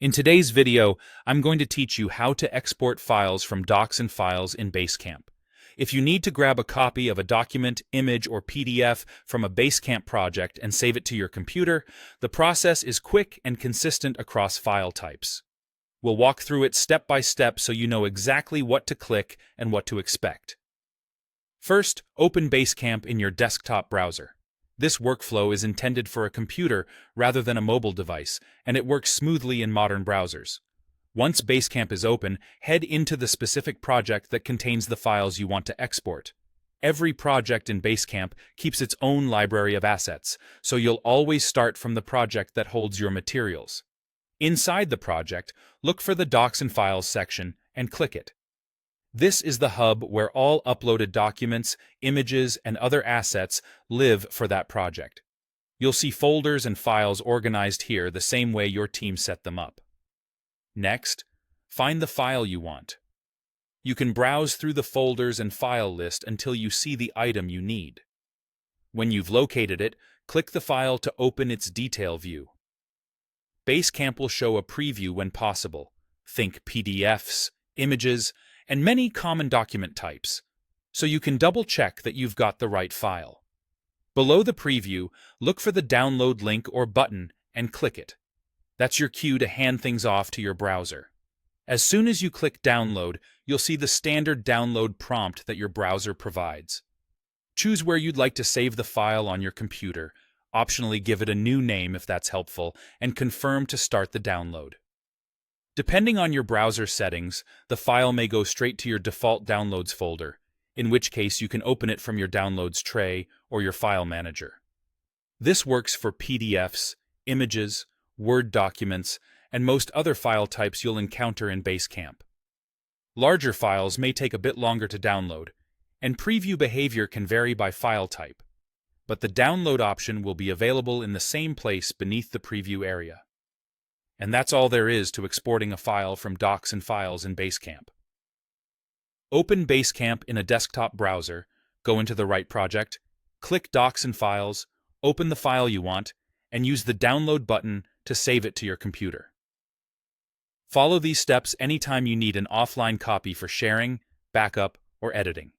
In today's video, I'm going to teach you how to export files from docs and files in Basecamp. If you need to grab a copy of a document, image, or PDF from a Basecamp project and save it to your computer, the process is quick and consistent across file types. We'll walk through it step by step so you know exactly what to click and what to expect. First, open Basecamp in your desktop browser. This workflow is intended for a computer rather than a mobile device, and it works smoothly in modern browsers. Once Basecamp is open, head into the specific project that contains the files you want to export. Every project in Basecamp keeps its own library of assets, so you'll always start from the project that holds your materials. Inside the project, look for the Docs and Files section and click it. This is the hub where all uploaded documents, images, and other assets live for that project. You'll see folders and files organized here the same way your team set them up. Next, find the file you want. You can browse through the folders and file list until you see the item you need. When you've located it, click the file to open its detail view. Basecamp will show a preview when possible. Think PDFs, images, and many common document types, so you can double-check that you've got the right file. Below the preview, look for the download link or button and click it. That's your cue to hand things off to your browser. As soon as you click download, you'll see the standard download prompt that your browser provides. Choose where you'd like to save the file on your computer, optionally give it a new name if that's helpful, and confirm to start the download. Depending on your browser settings, the file may go straight to your default Downloads folder, in which case you can open it from your Downloads tray or your file manager. This works for PDFs, images, Word documents, and most other file types you'll encounter in Basecamp. Larger files may take a bit longer to download, and preview behavior can vary by file type, but the download option will be available in the same place beneath the preview area. And that's all there is to exporting a file from Docs and Files in Basecamp. Open Basecamp in a desktop browser, go into the right project, click Docs and Files, open the file you want, and use the Download button to save it to your computer. Follow these steps anytime you need an offline copy for sharing, backup, or editing.